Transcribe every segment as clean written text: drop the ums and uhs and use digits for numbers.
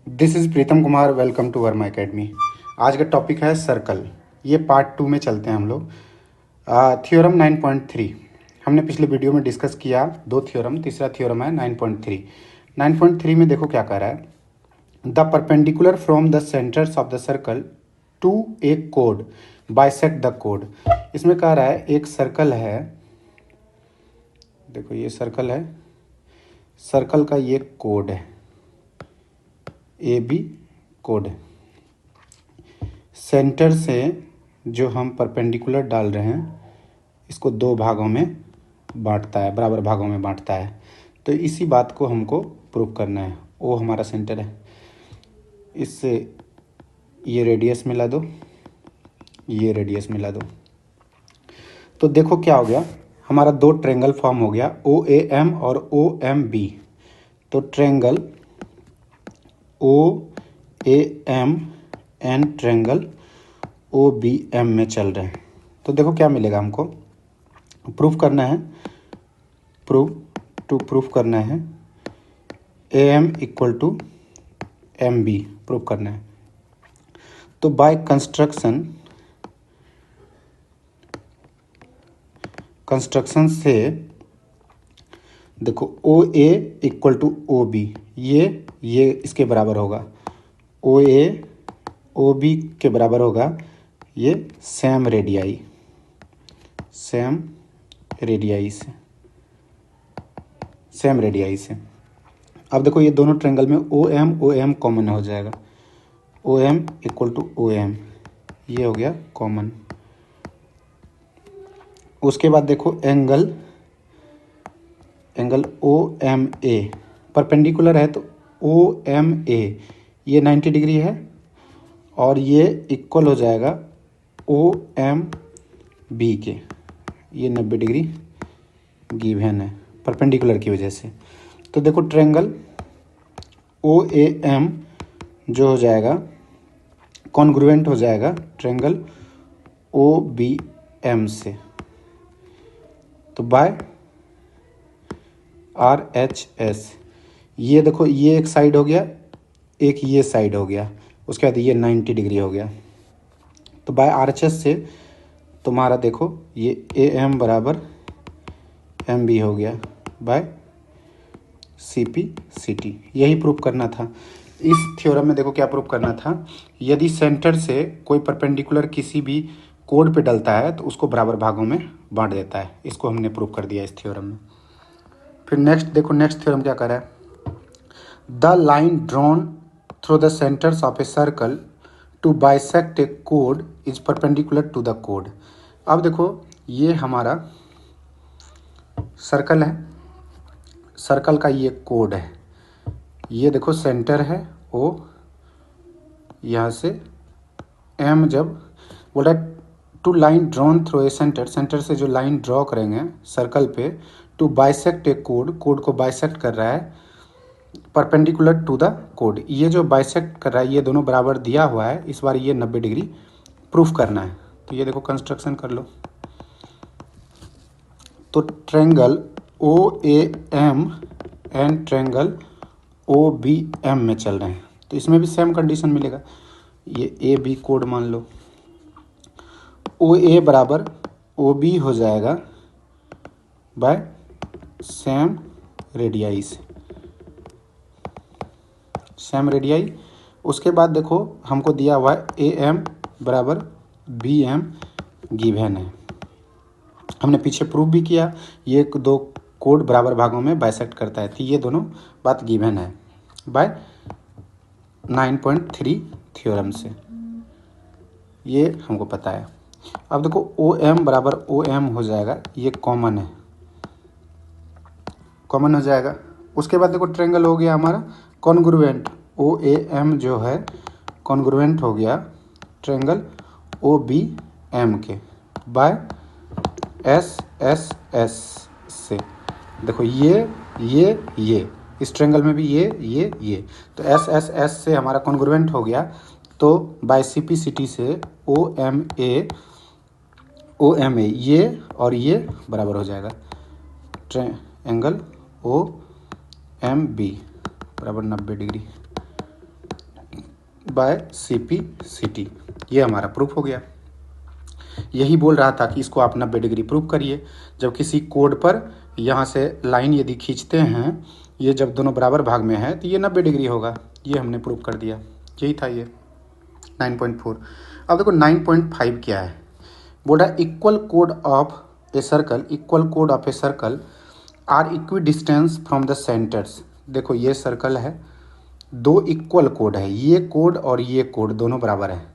This is Pritam Kumar. Welcome to Verma academy. आज का topic है सर्कल। ये पार्ट 2 में चलते हैं हम लोग। थ्योरम 9.3 हमने पिछले वीडियो में डिस्कस किया। दो थ्योरम, तीसरा थ्योरम है 9.3। 9.3 में देखो क्या कह रहा है। The perpendicular from the centres of the circle to A code bisect the code. इसमें कह रहा है एक सर्कल है, देखो ये सर्कल है, सर्कल का ये कोड है, ए बी कोड है। सेंटर से जो हम परपेंडिकुलर डाल रहे हैं इसको दो भागों में बांटता है, बराबर भागों में बांटता है। तो इसी बात को हमको प्रूव करना है। ओ हमारा सेंटर है, इससे ये रेडियस मिला दो, ये रेडियस मिला दो। तो देखो क्या हो गया, हमारा दो ट्रेंगल फॉर्म हो गया, ओ ए एम और ओ एम बी। तो triangle O A M and triangle O B M में चल रहे हैं। तो देखो क्या मिलेगा हमको, प्रूफ करना है, प्रूफ करना है A M equal to M B proof करना है। तो बाय कंस्ट्रक्शन से देखो O A equal to O B, ये इसके बराबर होगा, ओ ए ओ बी के बराबर होगा ये सेम रेडियाई से। अब देखो ये दोनों ट्रायंगल में ओ एम कॉमन हो जाएगा, O M equal to O M, ये हो गया कॉमन। उसके बाद देखो angle O M A perpendicular है, तो ओ एम ए ये 90 डिग्री है और ये इक्वल हो जाएगा ओ एम बी के, ये 90 डिग्री गिवन है परपेंडिकुलर की वजह से। तो देखो ट्रायंगल ओ ए एम जो हो जाएगा कॉन्ग्रुएंट हो जाएगा ट्रायंगल ओ बी एम से। तो बाय आर एच एस, ये देखो ये एक साइड हो गया, एक ये साइड हो गया, उसके बाद ये 90 डिग्री हो गया। तो बाय आर एच एस से तुम्हारा देखो ये ए एम बराबर एम बी हो गया by C P C T. यही प्रूफ करना था। इस थ्योरम में देखो क्या प्रूफ करना था, यदि सेंटर से कोई परपेंडिकुलर किसी भी कोड पे डलता है तो उसको बराबर भागों में बांट देता है। इसको हमने प्रूफ कर दिया इस थ्योरम में। फिर नेक्स्ट देखो, नेक्स्ट थ्योरम क्या कर रहा है, the line drawn through the centres of a circle to bisect A code is perpendicular to the code. अब देखो ये हमारा सर्कल है, सर्कल का ये कोड है, ये देखो सेंटर है ओ, यहाँ से एम, जब बोला to line drawn through a centre, centre से जो लाइन ड्रॉ करेंगे सर्कल पे, to bisect A code, code को बाइसेक्ट कर रहा है परपेंडिकुलर टू द कोड। ये जो बाइसेक्ट कर रहा है ये दोनों बराबर दिया हुआ है, इस बार ये 90 डिग्री प्रूफ करना है। तो ये देखो कंस्ट्रक्शन कर लो। तो triangle O A M and triangle O B M में चल रहे हैं, तो इसमें भी सेम कंडीशन मिलेगा। ये ए बी कोड मान लो, ओ ए बराबर ओ बी हो जाएगा बाय सेम रेडियाई से, सेम रेडियाई। उसके बाद देखो हमको दिया हुआ है ए एम बराबर बी एम गिवन है, हमने पीछे प्रूफ भी किया ये दो कोड बराबर भागों में बाइसेक्ट करता है। तो ये दोनों बात गिवन है बाय 9.3 थ्योरम से, ये हमको पता है। अब देखो ओ एम बराबर ओ एम हो जाएगा, ये कॉमन है, कॉमन हो जाएगा। उसके बाद देखो ट्रायंगल हो गया हमारा कॉन्ग्रुएंट, ओ ए एम जो है कॉन्ग्रुएंट हो गया ट्रायंगल ओ बी एम के बाय एस एस एस से। देखो ये इस ट्रायंगल में भी ये, तो एस एस एस से हमारा कॉन्ग्रुएंट हो गया। तो by C P C T से ओ एम ए ये और ये बराबर हो जाएगा ट्रायंगल ओ एम बी बराबर 90 डिग्री। Bye CP/CT। ये हमारा प्रूफ हो गया। यही बोल रहा था कि इसको आप 90 डिग्री प्रूफ करिए। जब किसी कोड पर यहाँ से लाइन यदि खींचते हैं, ये जब दोनों बराबर भाग में है तो ये 90 डिग्री होगा। ये हमने प्रूफ कर दिया। यही था ये 9.4। अब देखो 9.5 क्या है। बोल रहा है इक्वल कोड of a circle are equidistance from the centres. देखो ये सर्कल है, दो इक्वल कोड है, ये कोड और ये कोड दोनों बराबर है।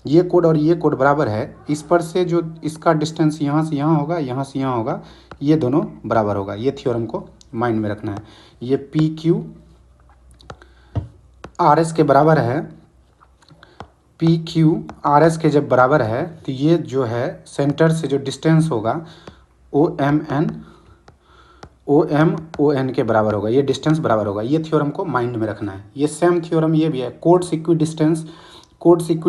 ये कोड और ये कोड बराबर है, इस पर से जो इसका डिस्टेंस यहाँ से यहाँ होगा, यहाँ से यहाँ होगा, ये दोनों बराबर होगा। ये थ्योरम को माइंड में रखना है। ये PQ RS के बराबर है। PQ RS के जब बराबर है तो ये जो है सेंटर से जो डिस्टेंस होगा OM के बराबर होगा। ये डिस्टेंस बराबर होगा। ये थ्योरम को माइंड में रखना है। ये सेम थ्योरम ये भी है। Codes equi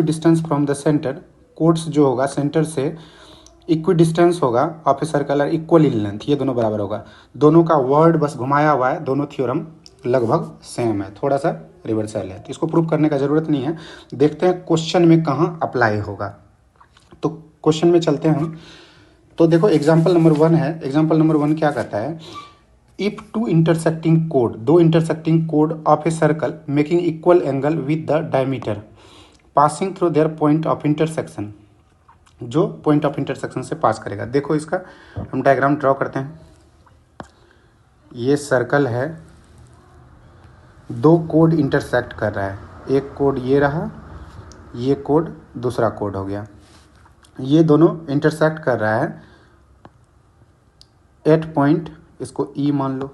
distance from the centre. Codes जो होगा सेंटर से इक्वी डिस्टेंस होगा of a circle equal in length. ये दोनों बराबर होगा। दोनों का वर्ड बस घुमाया हुआ है, दोनों थ्योरम लगभग सेम है, थोड़ा सा रिवर्सल है, तो इसको प्रूव करने का ज़रूरत नहीं है। देखते हैं क्वेश्चन में कहाँ अप्लाई होगा। तो क्वेश्चन में चलते हैं हम। तो देखो एग्जाम्पल नंबर 1 है। एग्जाम्पल नंबर 1 क्या कहता है, इफ दो intersecting code of a circle making equal angle with the diameter passing through their point of intersection, जो पॉइंट ऑफ इंटरसेक्शन से पास करेगा। देखो इसका हम डायग्राम ड्रॉ करते हैं। ये सर्कल है, दो कोड इंटरसेक्ट कर रहा है। एक कोड ये रहा, ये कोड दूसरा कोड हो गया। ये दोनों इंटरसेक्ट कर रहा है एट पॉइंट, इसको E मान लो।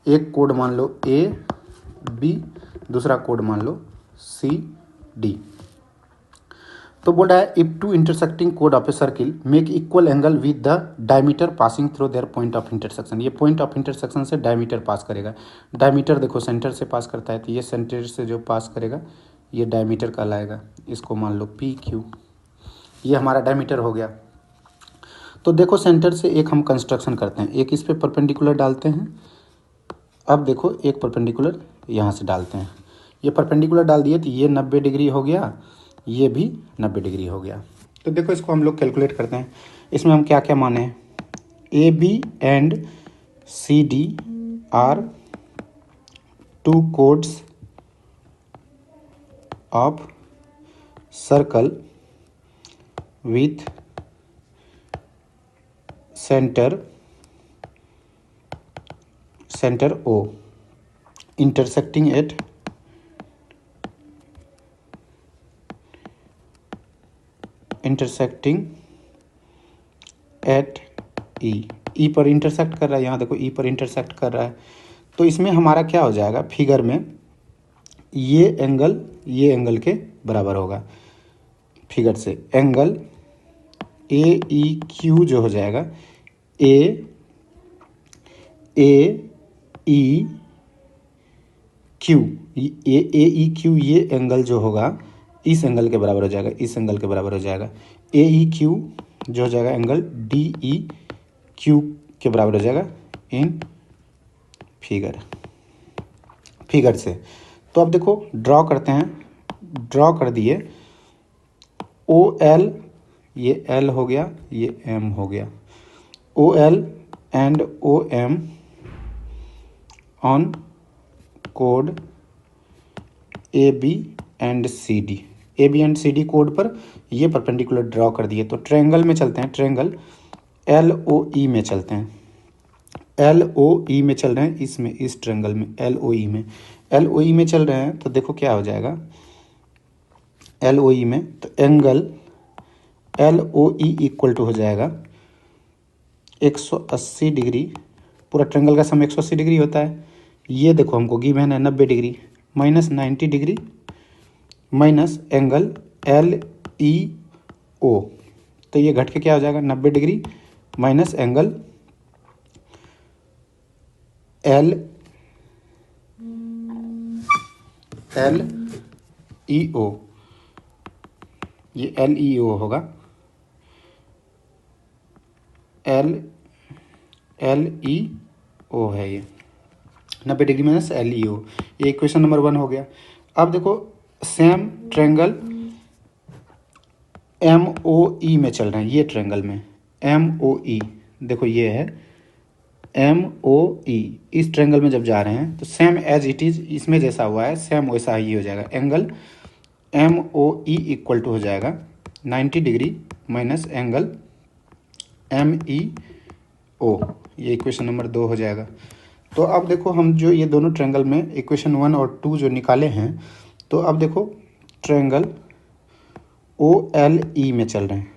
एक कोड मान लो AB, दूसरा कोड मान लो CD। तो बोल रहा है if two intersecting code of a circle make equal angle with the diameter passing through their point of intersection. ये पॉइंट ऑफ इंटरसेक्शन से डायमीटर पास करेगा। डायमीटर देखो सेंटर से पास करता है, तो ये सेंटर से जो पास करेगा ये डायमीटर कहलाएगा। इसको मान लो PQ। ये हमारा डायमीटर हो गया। तो देखो सेंटर से एक हम कंस्ट्रक्शन करते हैं। एक इस पर परपेंडिकुलर डालते हैं। अब देखो एक परपेंडिकुलर यहाँ से डालते हैं। ये परपेंडिकुलर डाल दिए तो ये 90 डिग्री हो गया, ये भी 90 डिग्री हो गया। तो देखो इसको हम लोग कैलकुलेट करते हैं। इसमें हम क्या क्या माने, AB and CD are two chords of circle with centre O intersecting at E पर इंटरसेक्ट कर रहा है। यहाँ देखो E पर इंटरसेक्ट कर रहा है। तो इसमें हमारा क्या हो जाएगा, फिगर में ये एंगल के बराबर होगा। फिगर से एंगल AEQ जो हो जाएगा AEQ ये एंगल जो होगा इस एंगल के बराबर हो जाएगा, इस एंगल के बराबर हो जाएगा। AEQ जो हो जाएगा एंगल DEQ के बराबर हो जाएगा इन फिगर से। तो अब देखो ड्रॉ करते हैं। ड्रॉ कर दिए। OL ये L हो गया, ये M हो गया। OL and OM on code AB and CD। AB and CD code पर ये परपेंडिकुलर ड्रॉ कर दिए। तो ट्रायंगल में चलते हैं। ट्रायंगल LOE में चलते हैं। LOE में चल रहे हैं, इसमें इस ट्रायंगल में LOE में चल रहे हैं। तो देखो क्या हो जाएगा LOE में, तो एंगल LOE इक्वल टू हो जाएगा 180 डिग्री। पूरा ट्रायंगल का सम 180 डिग्री होता है। ये देखो हमको गिवन है 90 degree minus 90 degree minus angle LEO। तो ये घट के क्या हो जाएगा 90 डिग्री माइनस एंगल LEO। ये LEO होगा, LEO है ये 90 डिग्री माइनस LEO। ये इक्वेशन नंबर 1 हो गया। अब देखो सेम ट्रेंगल MOE में चल रहे हैं, ये ट्रेंगल में MOE, देखो ये है MOE, इस ट्रेंगल में जब जा रहे हैं तो सेम एज इट इज इसमें जैसा हुआ है सेम वैसा ही हो जाएगा। एंगल MOE इक्वल टू हो जाएगा 90 डिग्री माइनस एंगल MEO, ये इक्वेशन नंबर 2 हो जाएगा। तो अब देखो हम जो ये दोनों ट्रेंगल में इक्वेशन 1 और 2 जो निकाले हैं, तो अब देखो ट्रेंगल OLE में चल रहे हैं,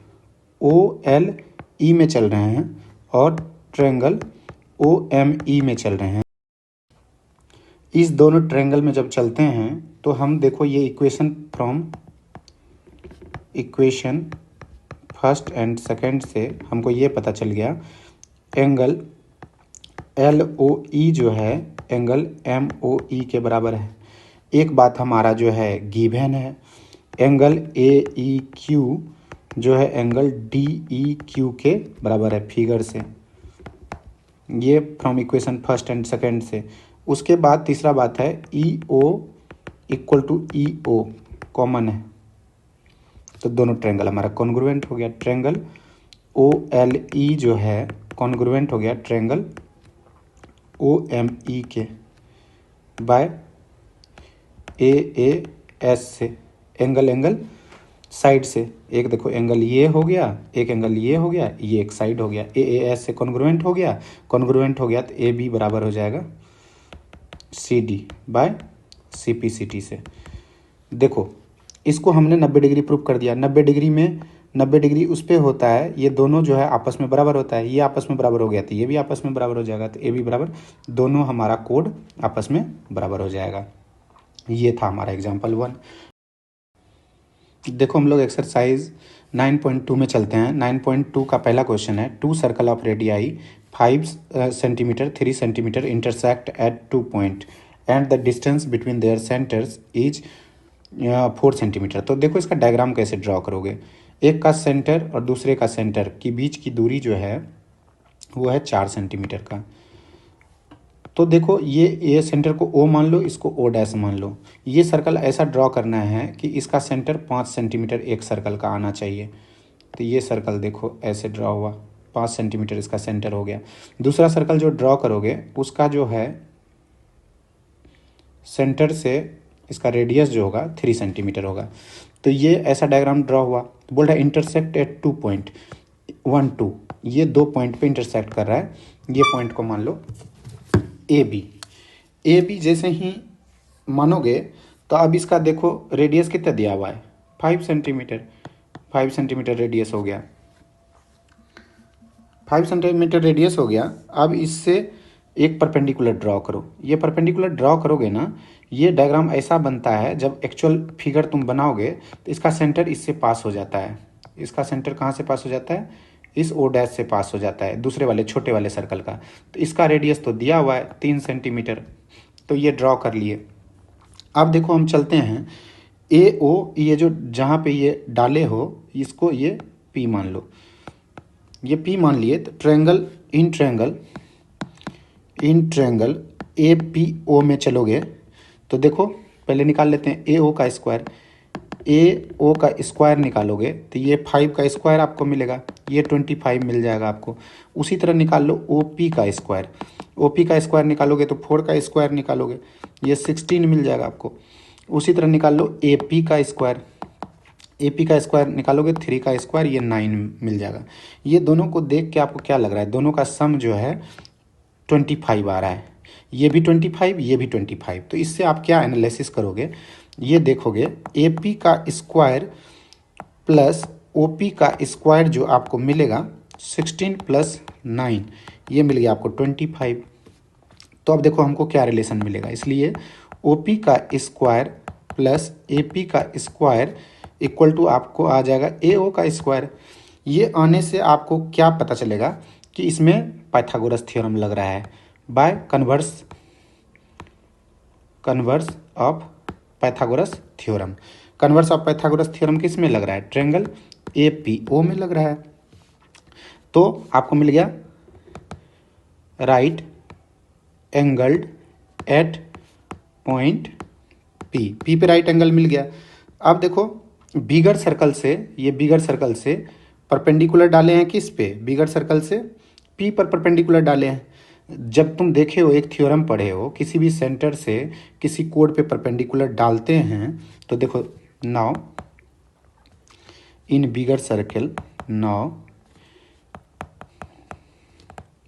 OLE में चल रहे हैं और ट्रेंगल OME में चल रहे हैं। इस दोनों ट्रेंगल में जब चलते हैं तो हम देखो ये equation from equation first and second से हमको ये पता चल गया एंगल LOE जो है एंगल MOE के बराबर है। एक बात हमारा जो है गिवन है, एंगल AEQ जो है एंगल DEQ के बराबर है फिगर से, ये from equation first and second से। उसके बाद तीसरा बात है EO equal to EO common है, तो दोनों ट्रेंगल हमारा कॉन्ग्रुएंट हो गया। ट्रेंगल OLE जो है कॉन्ग्रुएंट हो गया ट्रेंगल OME के बाय AAS से, एंगल साइड से। एक देखो एंगल ये हो गया, एक एंगल ये हो गया, ये एक साइड हो गया, AAS से कॉन्ग्रुएंट हो गया, कॉन्ग्रुएंट हो गया तो AB बराबर हो जाएगा CD बाय CPCT से। देखो इसको हमने 90 डिग्री प्रूव कर दिया। 90 डिग्री में 90 डिग्री उस पर होता है, ये दोनों जो है आपस में बराबर होता है, ये आपस में बराबर हो गया तो ये भी आपस में बराबर हो जाएगा, तो AB बराबर, दोनों हमारा कोड आपस में बराबर हो जाएगा। ये था हमारा एग्जाम्पल 1। देखो हम लोग एक्सरसाइज 9.2 में चलते हैं। 9.2 का पहला क्वेश्चन है, 2 circle of radii 5 centimetre 3 centimetre intersect at 2 point and the distance between their centres is 4 centimetre. तो देखो इसका डायग्राम कैसे ड्रॉ करोगे। एक का सेंटर और दूसरे का सेंटर के बीच की दूरी जो है वो है 4 सेंटीमीटर का। तो देखो ये सेंटर को O मान लो, इसको O' मान लो। ये सर्कल ऐसा ड्रॉ करना है कि इसका सेंटर 5 सेंटीमीटर एक सर्कल का आना चाहिए। तो ये सर्कल देखो ऐसे ड्रॉ हुआ, 5 सेंटीमीटर इसका सेंटर हो गया। दूसरा सर्कल जो ड्रॉ करोगे उसका जो है सेंटर से इसका रेडियस जो होगा 3 सेंटीमीटर होगा। तो ये ऐसा डायग्राम ड्रॉ हुआ। तो बोल रहा है इंटरसेक्ट एट 2 पॉइंट 1 2, ये 2 पॉइंट पे इंटरसेक्ट कर रहा है। ये पॉइंट को मान लो AB जैसे ही मानोगे तो अब इसका देखो रेडियस कितना दिया हुआ है 5 सेंटीमीटर, 5 सेंटीमीटर रेडियस हो गया, 5 सेंटीमीटर रेडियस हो गया। अब इससे एक परपेंडिकुलर ड्रॉ करो। ये परपेंडिकुलर ड्रॉ करोगे ना, ये डायग्राम ऐसा बनता है जब एक्चुअल फिगर तुम बनाओगे तो इसका सेंटर इससे पास हो जाता है। इसका सेंटर कहाँ से पास हो जाता है, इस O' से पास हो जाता है, दूसरे वाले छोटे वाले सर्कल का। तो इसका रेडियस तो दिया हुआ है 3 सेंटीमीटर, तो ये ड्रॉ कर लिए। अब देखो हम चलते हैं AO, ये जो जहाँ पे ये डाले हो इसको ये P मान लो, ये P मान लिए। तो इन ट्रेंगल APO में चलोगे तो देखो पहले निकाल लेते हैं AO का स्क्वायर। AO का स्क्वायर निकालोगे तो ये 5 का स्क्वायर आपको मिलेगा, ये 25 मिल जाएगा आपको। उसी तरह निकाल लो OP का स्क्वायर। OP का स्क्वायर निकालोगे तो 4 का स्क्वायर निकालोगे, ये 16 मिल जाएगा आपको। उसी तरह निकाल लो AP का स्क्वायर। AP का स्क्वायर निकालोगे 3 का स्क्वायर, ये 9 मिल जाएगा। ये दोनों को देख के आपको क्या लग रहा है, दोनों का सम जो है 25 आ रहा है। ये भी 25, ये भी 25। तो इससे आप क्या एनालिसिस करोगे, ये देखोगे AP का स्क्वायर प्लस OP का स्क्वायर जो आपको मिलेगा 16 प्लस 9, ये मिल गया आपको 25। तो अब देखो हमको क्या रिलेशन मिलेगा, इसलिए OP का स्क्वायर प्लस AP का स्क्वायर इक्वल टू आपको आ जाएगा AO का स्क्वायर। ये आने से आपको क्या पता चलेगा कि इसमें पाइथागोरस थ्योरम लग रहा है by converse of Pythagoras theorem. Converse of Pythagoras theorem किस में लग रहा है, ट्रायंगल APO में लग रहा है। तो आपको मिल गया right angled at point P पे राइट एंगल मिल गया। अब देखो बिगर सर्कल से, ये बिगर सर्कल से परपेंडिकुलर डाले हैं किस पे, बिगर सर्कल से पी पर परपेंडिकुलर डाले हैं। जब तुम देखे हो, एक थ्योरम पढ़े हो, किसी भी सेंटर से किसी कोड पे परपेंडिकुलर डालते हैं तो देखो now in bigger circle, now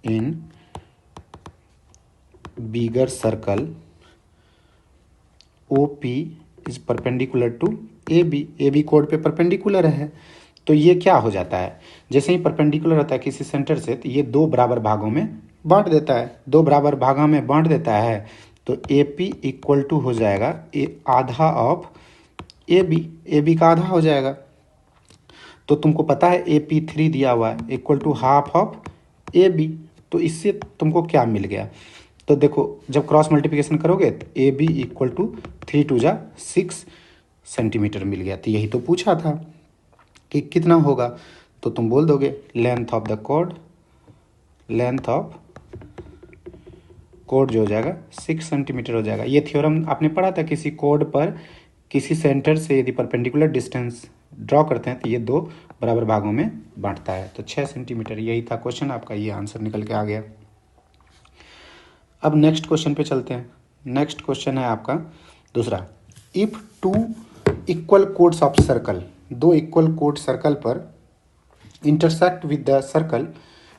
in bigger circle O P is perpendicular to A B कोड पे परपेंडिकुलर है। तो ये क्या हो जाता है, जैसे ही परपेंडिकुलर होता है किसी सेंटर से तो ये दो बराबर भागों में बांट देता है, दो बराबर भागों में बांट देता है। तो ए पी इक्वल टू हो जाएगा आधा ऑफ ए बी का आधा हो जाएगा। तो तुमको पता है ए पी 3 दिया हुआ है equal to half of A B. तो इससे तुमको क्या मिल गया, तो देखो जब क्रॉस मल्टीप्लिकेशन करोगे तो A B equal to 3×2 = 6 centimetre मिल गया। तो यही तो पूछा था कि कितना होगा, तो तुम बोल दोगे length of the code, length of code जो हो जाएगा 6 सेंटीमीटर हो जाएगा। ये थ्योरम आपने पढ़ा था, किसी कोड पर किसी सेंटर से यदि परपेंडिकुलर डिस्टेंस ड्रॉ करते हैं तो ये दो बराबर भागों में बांटता है। तो 6 सेंटीमीटर यही था क्वेश्चन आपका, ये आंसर निकल के आ गया। अब नेक्स्ट क्वेश्चन पे चलते हैं। नेक्स्ट क्वेश्चन है आपका दूसरा, if two equal chords of circle, दो इक्वल कोड सर्कल पर इंटरसेक्ट विद द सर्कल,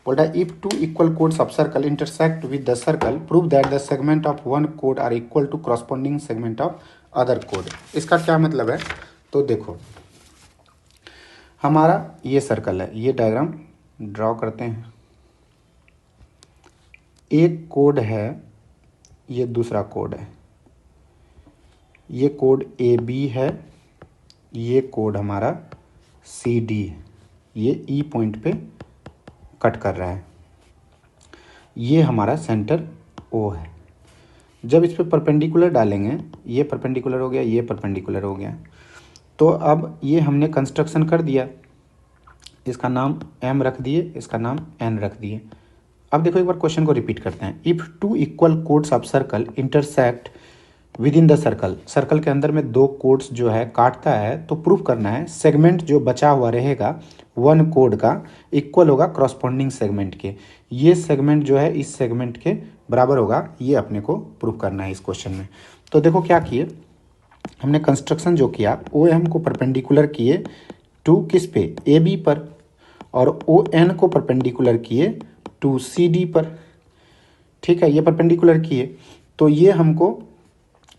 बोल रहा है if two equal chords of circle intersect with the circle prove that the segment of one code are equal to corresponding segment of other code. इसका क्या मतलब है, तो देखो हमारा ये सर्कल है, ये डायग्राम ड्रॉ करते हैं। एक कोड है, ये दूसरा कोड है, ये कोड ए बी है, ये कोड हमारा सी डी है, ये ई पॉइंट पे कट कर रहा है, ये हमारा सेंटर ओ है। जब इस पे परपेंडिकुलर डालेंगे, ये परपेंडिकुलर हो गया, ये परपेंडिकुलर हो गया, तो अब ये हमने कंस्ट्रक्शन कर दिया, इसका नाम एम रख दिए, इसका नाम एन रख दिए। अब देखो एक बार क्वेश्चन को रिपीट करते हैं। If two equal chords of circle intersect within the circle, circle के अंदर में दो कोड्स जो है काटता है, तो प्रूफ करना है सेगमेंट जो बचा हुआ रहेगा वन कोड का इक्वल होगा करस्पॉन्डिंग सेगमेंट के। ये सेगमेंट जो है इस सेगमेंट के बराबर होगा, ये अपने को प्रूफ करना है इस क्वेश्चन में। तो देखो क्या किए हमने, कंस्ट्रक्शन जो किया ओ एम को परपेंडिकुलर किए टू किस पे, ए बी पर, और ओ एन को परपेंडिकुलर किए टू सी डी पर। ठीक है, ये परपेंडिकुलर किए, तो ये हमको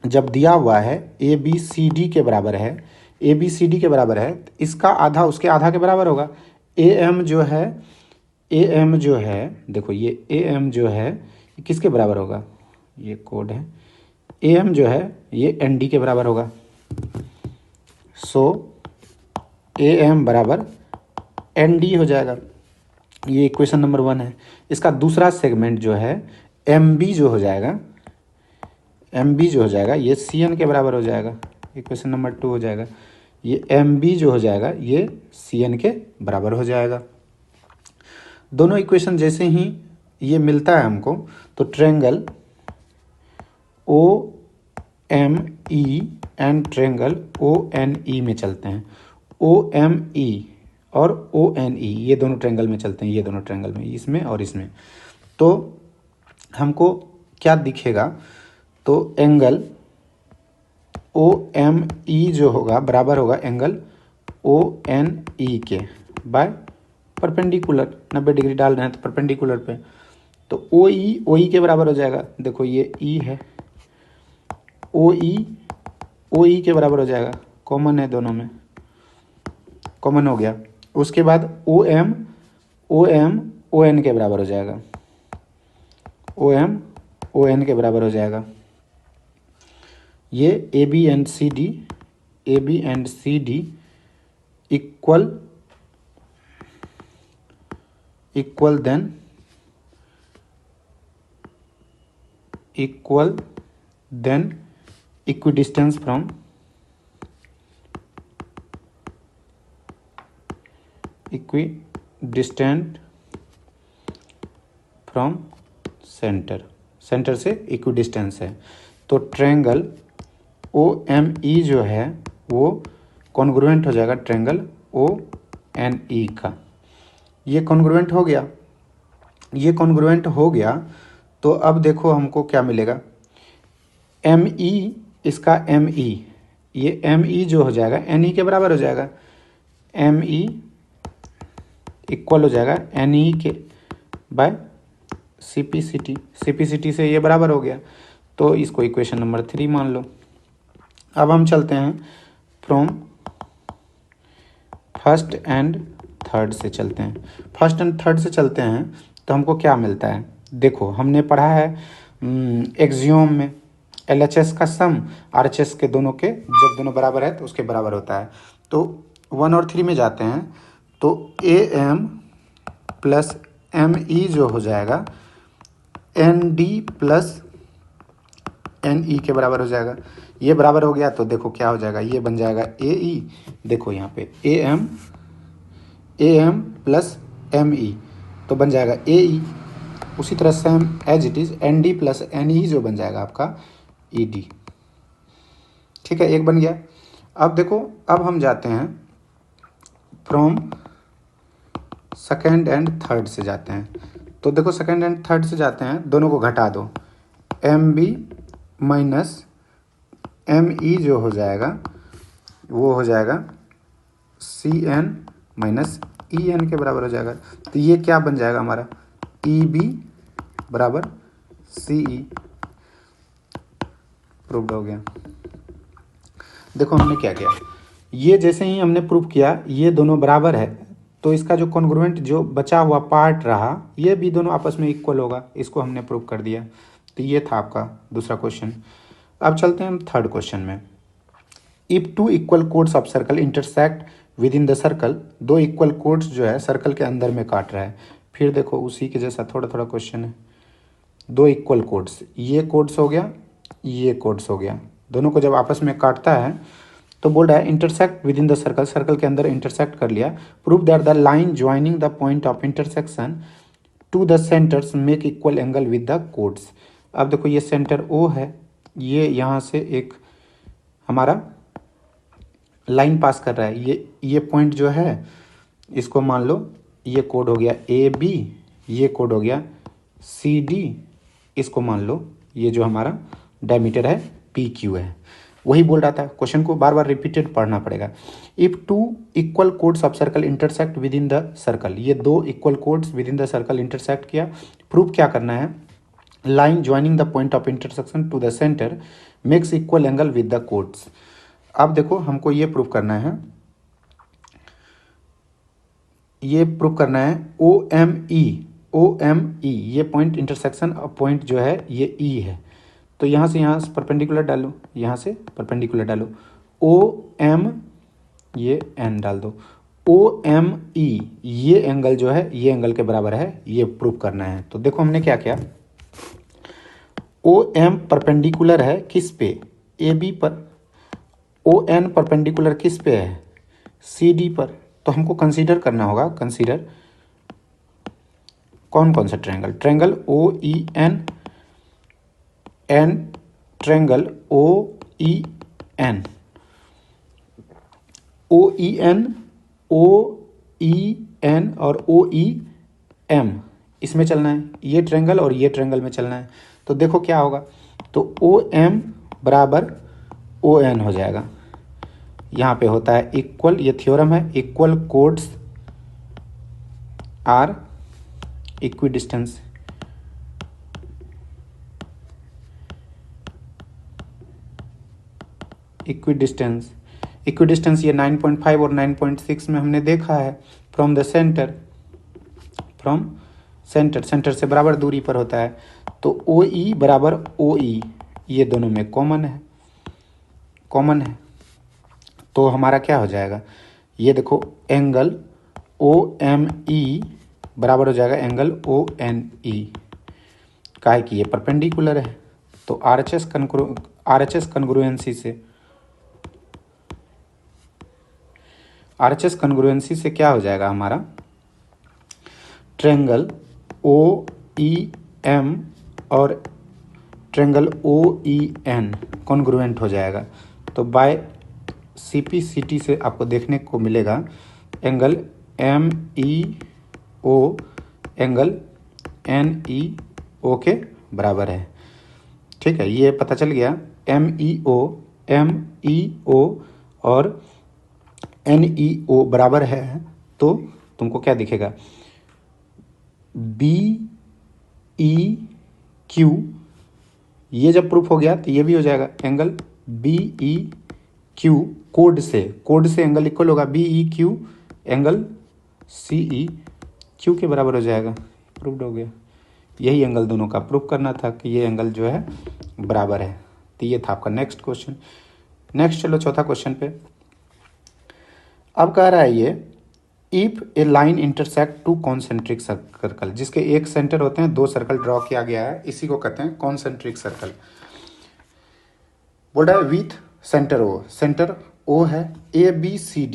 जब दिया हुआ है ए बी सी डी के बराबर है, ए बी सी डी के बराबर है, इसका आधा उसके आधा के बराबर होगा। ए एम जो है, ए एम जो है, देखो ये ए एम जो है ये किसके बराबर होगा, ये कोड है, ए एम जो है ये एन डी के बराबर होगा। सो ए एम बराबर एन डी हो जाएगा। ये इक्वेशन नंबर 1 है। इसका दूसरा सेगमेंट जो है एम बी जो हो जाएगा, एम बी जो हो जाएगा ये सी एन के बराबर हो जाएगा, इक्वेशन नंबर 2 हो जाएगा। ये एम बी जो हो जाएगा ये सी एन के बराबर हो जाएगा। दोनों इक्वेशन जैसे ही ये मिलता है हमको, तो triangle O M E and triangle O N E में चलते हैं। ओ एम ई और ओ एन ई ये दोनों ट्रायंगल में चलते हैं, ये दोनों ट्रायंगल में, इसमें और इसमें। तो हमको क्या दिखेगा, तो एंगल ओ एम ई जो होगा बराबर होगा एंगल ओ एन ई के बाय परपेंडिकुलर, 90 डिग्री डाल रहे हैं तो परपेंडिकुलर पे, तो ओ ई के बराबर हो जाएगा। देखो ये ई है, ओ ई के बराबर हो जाएगा, कॉमन है दोनों में, कॉमन हो गया। उसके बाद ओ एम ओ एन के बराबर हो जाएगा, ओ एन के बराबर हो जाएगा। ये A B and C D equal then equidistance from centre से इक्विडिस्टेंस है। तो ट्रायंगल ओ एम ई जो है वो कॉन्ग्रुएंट हो जाएगा ट्रायंगल ओ एन ई का। ये कॉन्ग्रुएंट हो गया, ये कॉन्ग्रुएंट हो गया। तो अब देखो हमको क्या मिलेगा, एम ई, इसका एम ई, ये एम ई जो हो जाएगा एन ई के बराबर हो जाएगा। एम ई इक्वल हो जाएगा एन ई के by C P C T. C P C T से ये बराबर हो गया, तो इसको इक्वेशन नंबर 3 मान लो। अब हम चलते हैं फ्रॉम फर्स्ट एंड थर्ड से चलते हैं। फर्स्ट एंड थर्ड से चलते हैं तो हमको क्या मिलता है, देखो हमने पढ़ा है एक्सियोम में LHS का सम RHS के दोनों के जब दोनों बराबर है तो उसके बराबर होता है। तो 1 और 3 में जाते हैं तो AM प्लस ME जो हो जाएगा ND प्लस NE के बराबर हो जाएगा। ये बराबर हो गया तो देखो क्या हो जाएगा, ये बन जाएगा AE। देखो यहाँ पे AM प्लस ME तो बन जाएगा AE। उसी तरह same as it is ND plus NE जो बन जाएगा आपका ED। ठीक है, एक बन गया। अब देखो, अब हम जाते हैं फ्रॉम सेकेंड एंड थर्ड से जाते हैं। तो देखो सेकेंड एंड थर्ड से जाते हैं, दोनों को घटा दो। MB माइनस ME जो हो जाएगा वो हो जाएगा CN माइनस EN के बराबर हो जाएगा। तो ये क्या बन जाएगा हमारा, EB बराबर CE। प्रूव्ड हो गया। देखो हमने क्या किया, ये जैसे ही हमने प्रूव किया ये दोनों बराबर है, तो इसका जो कॉन्ग्रुएंट जो बचा हुआ पार्ट रहा ये भी दोनों आपस में इक्वल होगा, इसको हमने प्रूव कर दिया। तो ये था आपका दूसरा क्वेश्चन। अब चलते हैं हम थर्ड क्वेश्चन में। If two equal chords of circle intersect within the circle, दो इक्वल कोड्स जो है सर्कल के अंदर में काट रहा है। फिर देखो उसी के जैसा थोड़ा थोड़ा क्वेश्चन है। दो इक्वल कोड्स, ये कोड्स हो गया, ये कोड्स हो गया, दोनों को जब आपस में काटता है तो बोल रहा है intersect within the circle, circle के अंदर इंटरसेक्ट कर लिया। Prove that the line joining the point of intersection to the centres make equal angle with the chords. अब देखो ये सेंटर O है, ये यहाँ से एक हमारा लाइन पास कर रहा है, ये पॉइंट जो है इसको मान लो ये कोड हो गया AB, ये कोड हो गया CD, इसको मान लो ये जो हमारा डायमीटर है PQ है। वही बोल रहा था, क्वेश्चन को बार बार रिपीटेड पढ़ना पड़ेगा। If two equal chords of circle intersect within the circle, ये दो equal chords within the circle intersect किया। प्रूफ क्या करना है, line joining the point of intersection to the centre makes equal angle with the chords. अब देखो हमको ये प्रूफ करना है, ये प्रूफ करना है OME ये पॉइंट इंटरसेक्शन पॉइंट जो है ये E है। तो यहाँ से परपेंडिकुलर डालो, यहाँ से परपेंडिकुलर डालो, OM ये N डाल दो, OME ये एंगल जो है ये एंगल के बराबर है, ये प्रूफ करना है। तो देखो हमने क्या किया, OM परपेंडिकुलर है किस पे, AB पर, ON परपेंडिकुलर किस पे है, CD पर। तो हमको कंसीडर करना होगा, कंसीडर कौन कौन सा triangle, triangle OEN and triangle OEN। OEN OEN और OEM इसमें चलना है, ये ट्रायंगल और ये ट्रायंगल में चलना है। तो देखो क्या होगा, तो OM बराबर ON हो जाएगा। यहाँ पे होता है इक्वल, ये थ्योरम है, equal chords are equidistance. Equidistance ये 9.5 और 9.6 में हमने देखा है। From the centre, from centre से बराबर दूरी पर होता है। तो OE बराबर OE ये दोनों में कॉमन है। तो हमारा क्या हो जाएगा, ये देखो एंगल OME बराबर हो जाएगा एंगल ONE, काहे कि ये परपेंडिकुलर है। तो RHS कन्ग्रुएंसी से क्या हो जाएगा हमारा, ट्रायंगल OEM और triangle O E N congruent हो जाएगा। तो by C P C T से आपको देखने को मिलेगा angle M E O angle N E O के बराबर है। ठीक है, ये पता चल गया। एम ई ओ और एन ई ओ बराबर है तो तुमको क्या दिखेगा, बी ई क्यू, ये जब प्रूफ हो गया तो ये भी हो जाएगा एंगल बी ई क्यू कोड से एंगल इक्वल होगा B E Q angle C E Q के बराबर हो जाएगा। प्रूफ हो गया। यही एंगल दोनों का प्रूफ करना था कि ये एंगल जो है बराबर है। तो ये था आपका नेक्स्ट क्वेश्चन। नेक्स्ट चलो चौथा क्वेश्चन पे। अब कह रहा है ये if A line intersect to concentric circle, जिसके एक सेंटर होते हैं, दो सर्कल ड्रॉ किया गया है, इसी को कहते हैं कॉन्सेंट्रिक सर्कल। बोल रहा है विथ सेंटर ओ है, ए बी सी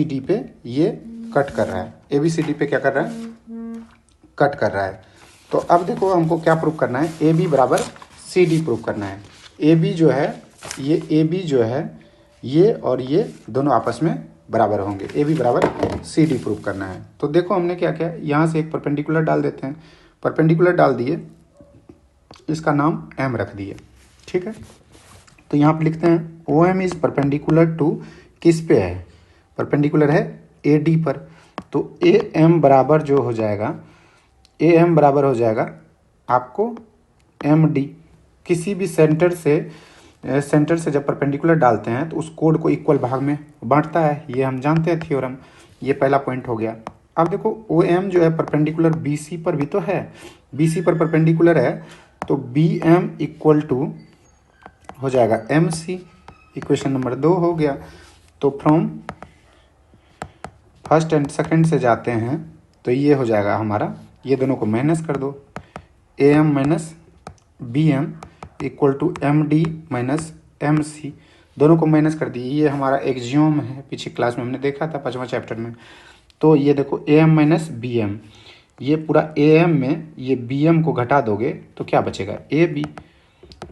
डी पे ये कट कर रहा है, ए बी सी डी पे क्या कर रहा है, कट कर रहा है। तो अब देखो हमको क्या प्रूफ करना है, ए बी बराबर सी डी प्रूफ करना है। ए बी जो है ये और ये दोनों आपस में बराबर होंगे, ए बी बराबर सी डी प्रूफ करना है। तो देखो हमने क्या किया, यहाँ से एक परपेंडिकुलर डाल देते हैं, परपेंडिकुलर डाल दिए, इसका नाम एम रख दिए। ठीक है, तो यहाँ पे लिखते हैं O M is perpendicular to, किस पे है, परपेंडिकुलर है ए डी पर। तो ए एम बराबर जो हो जाएगा, ए एम बराबर हो जाएगा आपको एम डी। किसी भी सेंटर से जब परपेंडिकुलर डालते हैं तो उस कोड को इक्वल भाग में बांटता है, ये हम जानते हैं थ्योरम। ये पहला पॉइंट हो गया। अब देखो ओ एम जो है परपेंडिकुलर बी सी पर भी तो है, बी सी पर परपेंडिकुलर है, तो बी एम इक्वल टू हो जाएगा एम सी। इक्वेशन नंबर 2 हो गया। तो फ्रॉम फर्स्ट एंड सेकंड से जाते हैं तो ये हो जाएगा हमारा, ये दोनों को माइनस कर दो, A M minus B M equal to M D minus M C, दोनों को माइनस कर दिए। ये हमारा एक्जियोम है, पिछली क्लास में हमने देखा था 5वां चैप्टर में। तो ये देखो A M minus B M, ये पूरा ए एम में ये बी एम को घटा दोगे तो क्या बचेगा, ए बी।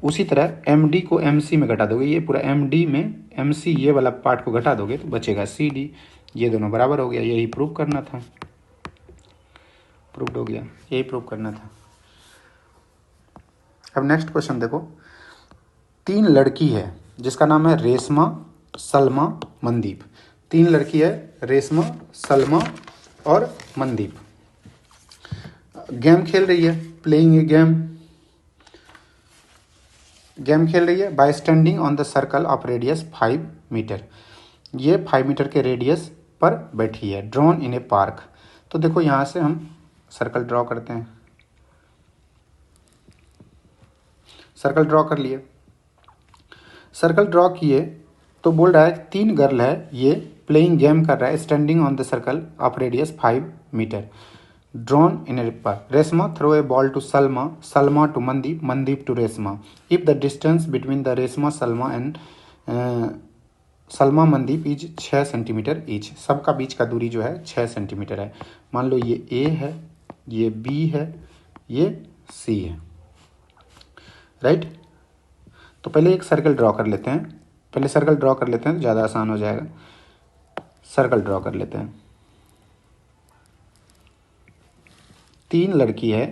उसी तरह एम डी को एम सी में घटा दोगे, ये पूरा एम डी में एम सी ये वाला पार्ट को घटा दोगे तो बचेगा सी डी। ये दोनों बराबर हो गया, यही प्रूव करना था, प्रूव्ड हो गया, यही प्रूव करना था। अब नेक्स्ट क्वेश्चन देखो, 3 लड़की है जिसका नाम है रेशमा, सलमा, मनदीप। 3 लड़की है, रेशमा, सलमा और मनदीप। गेम खेल रही है, प्लेइंग ए गेम खेल रही है by standing on the circle of radius 5 metre. ये 5 मीटर के रेडियस पर बैठी है, ड्रॉन इन ए पार्क। तो देखो यहाँ से हम सर्कल ड्रॉ करते हैं, सर्कल ड्रॉ कर लिए, सर्कल ड्रॉ किए तो बोल रहा है 3 गर्ल है, ये प्लेइंग गेम कर रहा है, standing on the circle of radius 5 metre, drawn in a park. Reshma throw a ball to Salma, Salma to Mandeep, Mandeep to Reshma. If the distance between the Reshma Salma and Salma Mandeep is 6 centimetre each. सबका बीच का दूरी जो है 6 सेंटीमीटर है। मान लो ये ए है, ये बी है, ये सी है, राइट। तो पहले एक सर्कल ड्रॉ कर लेते हैं, पहले सर्कल ड्रॉ कर लेते हैं तो ज़्यादा आसान हो जाएगा। सर्कल ड्रॉ कर लेते हैं, 3 लड़की है,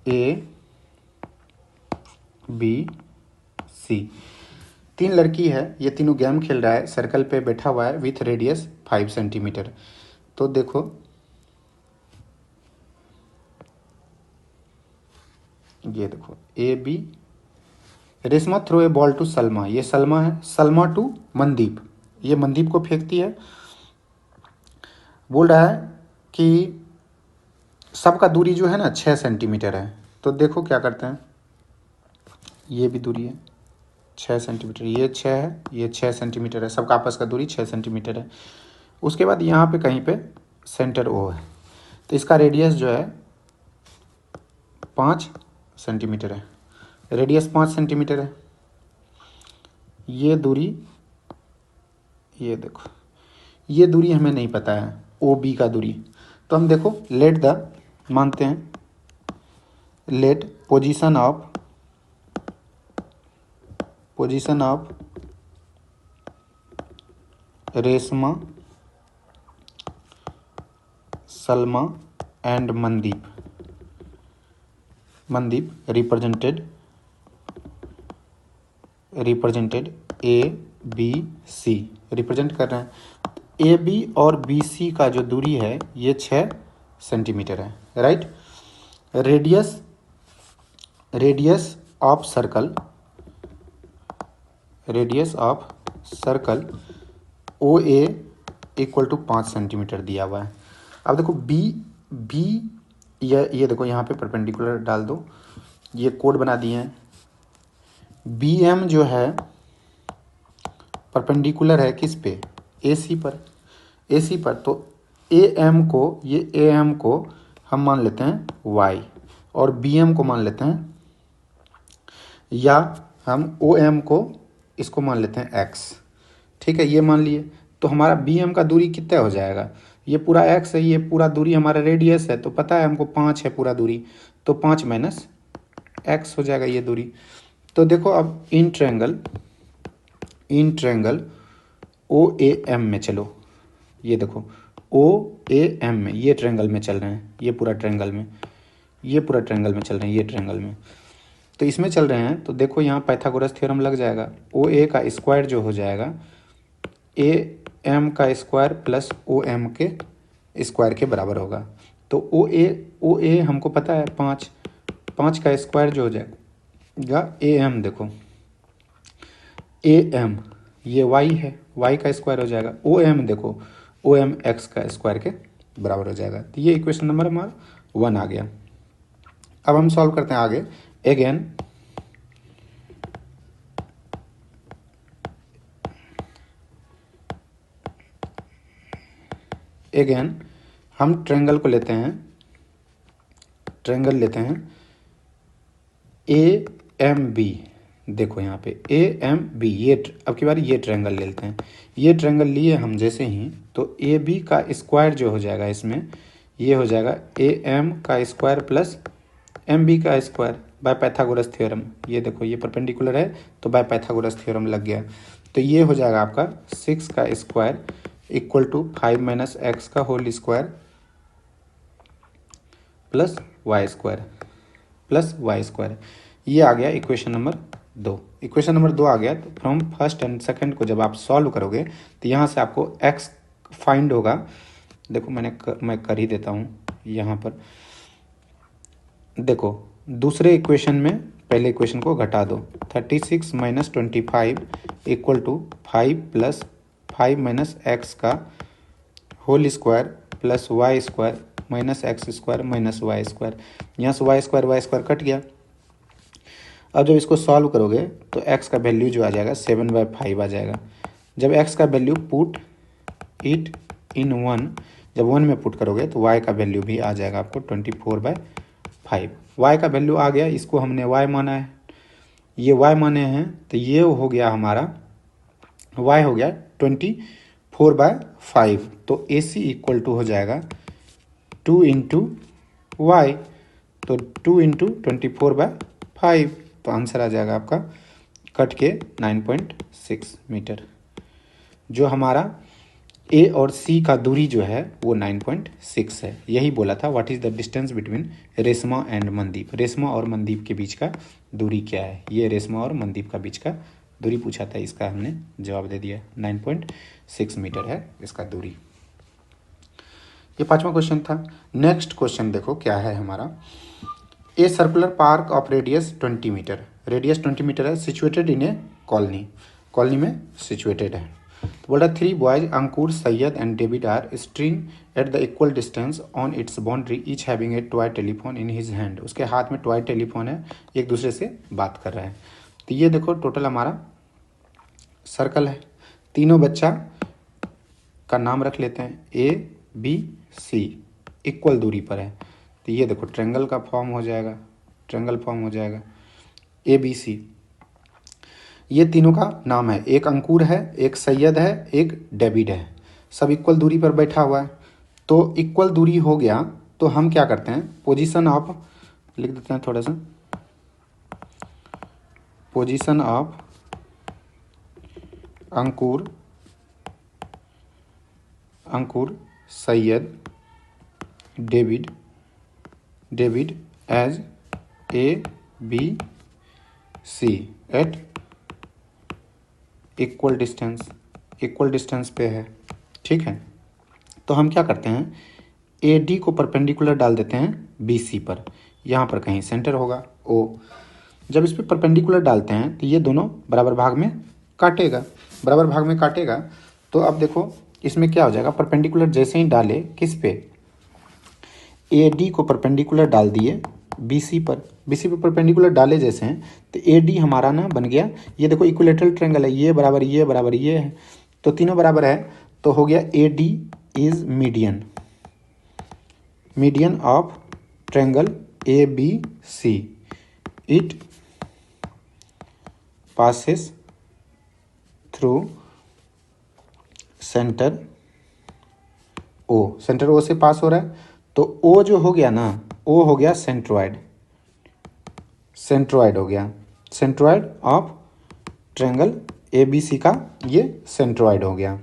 ए बी सी। 3 लड़की है, ये तीनों गेम खेल रहा है, सर्कल पे बैठा हुआ है विथ रेडियस 5 सेंटीमीटर। तो देखो ये देखो A B, Reshma throw a ball to Salma, ये सलमा है, सलमा टू मनदीप, ये मनदीप को फेंकती है। बोल रहा है कि सबका दूरी जो है ना 6 सेंटीमीटर है। तो देखो क्या करते हैं, ये भी दूरी है 6 सेंटीमीटर, ये 6 है, ये 6 सेंटीमीटर है, सबका आपस का दूरी 6 सेंटीमीटर है। उसके बाद यहाँ पे कहीं पे सेंटर ओ है, तो इसका रेडियस जो है 5 सेंटीमीटर है, रेडियस 5 सेंटीमीटर है। ये दूरी, ये देखो ये दूरी हमें नहीं पता है, ओ बी का दूरी। तो हम देखो लेट द मानते हैं, let position of Reshma, Salma and Mandeep represented A B C, represent कर रहे हैं। ए बी और बी सी का जो दूरी है ये 6 सेंटीमीटर है, right. Radius of circle O A equal to 5 centimetre दिया हुआ है। अब देखो बी ये देखो यहाँ पे परपेंडिकुलर डाल दो, ये कोड बना दिए हैं। बी एम जो है परपेंडिकुलर है किस पे, ए सी पर, तो ए एम को हम मान लेते हैं y और बी एम को मान लेते हैं, या हम ओ एम को इसको मान लेते हैं x, ठीक है। ये मान लिए तो हमारा बी एम का दूरी कितना हो जाएगा, ये पूरा x है, ये पूरा दूरी हमारा रेडियस है, तो पता है हमको 5 है पूरा दूरी, तो 5 माइनस x हो जाएगा ये दूरी। तो देखो अब in triangle O A M में चलो, ये देखो ओ ए एम में, ये ट्रायंगल में चल रहे हैं, ये पूरा ट्रायंगल में चल रहे हैं, ये ट्रायंगल में, तो इसमें चल रहे हैं। तो देखो यहाँ पाइथागोरस थ्योरम लग जाएगा, ओ ए का स्क्वायर जो हो जाएगा ए एम का स्क्वायर प्लस ओ एम के स्क्वायर के बराबर होगा। तो ओ ए हमको पता है 5 का स्क्वायर जो हो जाएगा ए एम, देखो ए एम ये y है, y का स्क्वायर हो जाएगा, ओ एम देखो ओ एम एक्स का स्क्वायर के बराबर हो जाएगा। तो ये इक्वेशन नंबर हमारा 1 आ गया। अब हम सॉल्व करते हैं आगे। अगेन हम ट्रायंगल लेते हैं ए एम बी, देखो यहाँ पे ए एम बी, ये अब की बार ये ट्रायंगल ले लेते हैं। ये ट्रायंगल लिए हम जैसे ही, तो ए बी का स्क्वायर जो हो जाएगा इसमें, ये हो जाएगा ए एम का स्क्वायर प्लस एम बी का स्क्वायर बाय पाइथागोरस थ्योरम। ये देखो ये परपेंडिकुलर है तो बाय पाइथागोरस थ्योरम लग गया। तो ये हो जाएगा आपका 6 का square equal to 5 minus X का whole square plus Y square. ये आ गया इक्वेशन नंबर 2। इक्वेशन नंबर 2 आ गया। तो फ्रॉम फर्स्ट एंड सेकंड को जब आप सॉल्व करोगे तो यहाँ से आपको x फाइंड होगा। देखो मैं कर ही देता हूँ यहाँ पर। देखो दूसरे इक्वेशन में पहले इक्वेशन को घटा दो, 36 minus 25 equal to 5 plus 5 minus X का whole square plus Y square minus X square minus Y square. यहाँ से वाई स्क्वायर कट गया। अब जब इसको सॉल्व करोगे तो x का वैल्यू जो आ जाएगा 7/5 आ जाएगा। जब x का वैल्यू पुट इट इन 1, जब 1 में पुट करोगे तो y का वैल्यू भी आ जाएगा आपको 24/5। y का वैल्यू आ गया, इसको हमने y माना है, ये y माने हैं, तो ये हो गया हमारा y हो गया 24/5। तो AC इक्वल टू हो जाएगा 2 इंटू वाई, तो 2 इंटू 24/5, तो आंसर आ जाएगा आपका कट के 9.6 मीटर। जो हमारा ए और सी का दूरी जो है वो 9.6 है। यही बोला था what is the distance between Reshma and Mandeep. Reshma और मनदीप के बीच का दूरी क्या है, ये रेशमा और मनदीप का बीच का दूरी पूछा था, इसका हमने जवाब दे दिया। 9.6 मीटर है इसका दूरी। ये 5वां क्वेश्चन था। नेक्स्ट क्वेश्चन देखो क्या है हमारा। A circular park of radius 20 metre, radius 20 metre है, सिचुएटेड इन ए कॉलोनी में सिचुएटेड है। तो बोल रहा 3 boys Ankur, Syed and David are string at the equal distance on its boundary, each having a toy telephone in his hand. उसके हाथ में toy telephone है, एक दूसरे से बात कर रहा है। तो ये देखो टोटल हमारा सर्कल है। तीनों बच्चा का नाम रख लेते हैं, ए बी सी इक्वल दूरी पर है। तो ये देखो ट्रायंगल का फॉर्म हो जाएगा, ट्रायंगल फॉर्म हो जाएगा ए बी सी। ये तीनों का नाम है, एक अंकुर है, एक सैयद है, एक डेविड है, सब इक्वल दूरी पर बैठा हुआ है। तो इक्वल दूरी हो गया तो हम क्या करते हैं, पोजीशन ऑफ लिख देते हैं थोड़ा सा, position of Ankur Syed David as A B C at equal distance पे है, ठीक है। तो हम क्या करते हैं, ए डी को परपेंडिकुलर डाल देते हैं बी सी पर, यहाँ पर कहीं सेंटर होगा ओ। जब इस पर परपेंडिकुलर डालते हैं तो ये दोनों बराबर भाग में काटेगा, तो अब देखो इसमें क्या हो जाएगा, परपेंडिकुलर जैसे ही डाले किस पे, ए डी को परपेंडिकुलर डाल दिए बी सी पर परपेंडिकुलर डाले जैसे हैं, तो ए डी हमारा ना बन गया, ये देखो इक्विलेटरल ट्रायंगल है, ये बराबर ये है, तो तीनों बराबर है, तो हो गया A D is median of triangle A B C, it passes through centre O से पास हो रहा है, तो ओ जो हो गया ना, ओ हो गया सेंट्रॉइड हो गया, centroid of triangle A B C का ये सेंट्रॉइड हो गया।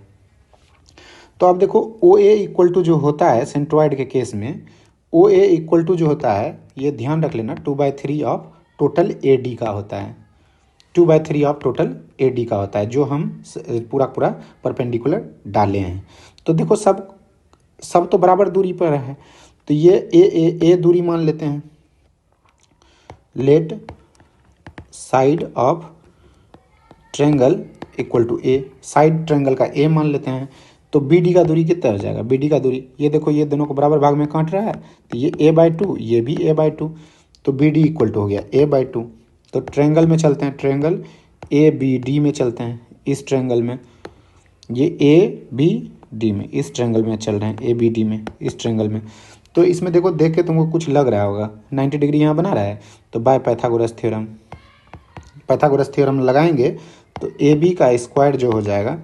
तो अब देखो ओ ए इक्वल टू जो होता है सेंट्रॉइड के केस में, ओ ए इक्वल टू जो होता है, ये ध्यान रख लेना, 2/3 ऑफ टोटल ए डी का होता है, 2/3 ऑफ टोटल ए डी का होता है, जो हम पूरा परपेंडिकुलर डाले हैं। तो देखो सब तो बराबर दूरी पर है, तो ये ए दूरी मान लेते हैं, let side of triangle equal to a, side triangle का ए मान लेते हैं, तो बी डी का दूरी कितना हो जाएगा, बी डी का दूरी ये देखो, ये दोनों को बराबर भाग में काट रहा है, तो ये a/2, ये भी a/2, तो बी डी इक्वल टू हो गया a/2। तो ट्रायंगल में चलते हैं, ट्रायंगल ए बी डी में चलते हैं, इस ट्रायंगल में, ये ए बी डी में, इस ट्रायंगल में चल रहे हैं, ए बी डी में, इस ट्रायंगल में। तो इसमें देखो, देख के तुमको कुछ लग रहा होगा 90 डिग्री यहाँ बना रहा है, तो बाय पाइथागोरस थ्योरम लगाएंगे, तो ए बी का स्क्वायर जो हो जाएगा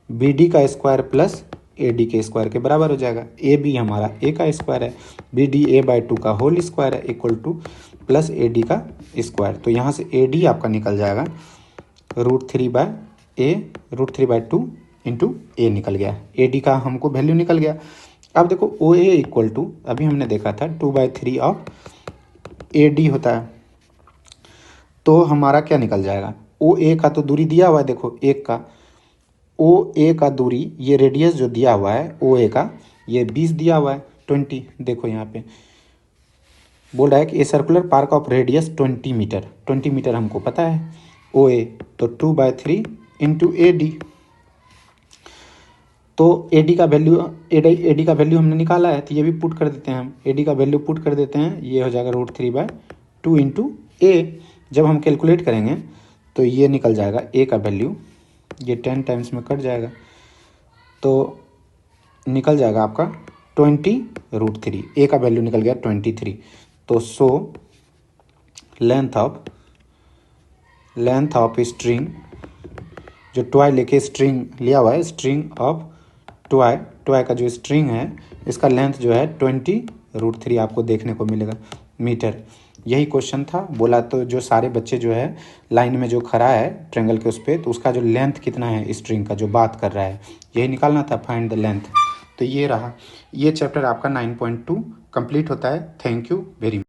बी डी का स्क्वायर प्लस ए डी के स्क्वायर के बराबर हो जाएगा। ए बी हमारा ए का स्क्वायर है, बी डी a/2 का होल स्क्वायर है, equal two plus A D का स्क्वायर। तो यहाँ से ए डी आपका निकल जाएगा √3/2 इंटू ए निकल गया, ए डी का हमको वैल्यू निकल गया। अब देखो ओ ए इक्वल टू, अभी हमने देखा था 2/3 ऑफ ए डी होता है, तो हमारा क्या निकल जाएगा, ओ ए का तो दूरी दिया हुआ है, देखो एक का ओ ए का दूरी, ये रेडियस जो दिया हुआ है ओ ए का, ये 20 दिया हुआ है, 20 देखो यहाँ पे बोल रहा है कि a circular park of radius 20 metre हमको पता है ओ ए, तो 2/3 इंटू ए डी, तो ए डी का वैल्यू हमने निकाला है, तो ये भी पुट कर देते हैं हम, ए डी का वैल्यू पुट कर देते हैं, ये हो जाएगा √3/2 इंटू ए। जब हम कैलकुलेट करेंगे तो ये निकल जाएगा ए का वैल्यू, ये 10 टाइम्स में कट जाएगा, तो निकल जाएगा आपका 20√3, ए का वैल्यू निकल गया 23। तो सो लेंथ ऑफ स्ट्रिंग, जो टॉय लेके स्ट्रिंग लिया हुआ है, स्ट्रिंग ऑफ टॉय का जो स्ट्रिंग है, इसका लेंथ जो है 20√3 आपको देखने को मिलेगा मीटर। यही क्वेश्चन था, बोला तो जो सारे बच्चे जो है लाइन में जो खड़ा है ट्रायंगल के उस पर, तो उसका जो लेंथ कितना है स्ट्रिंग का जो बात कर रहा है, यही निकालना था, फाइंड द लेंथ। तो ये रहा, ये चैप्टर आपका 9.2 कंप्लीट होता है। Thank you very much.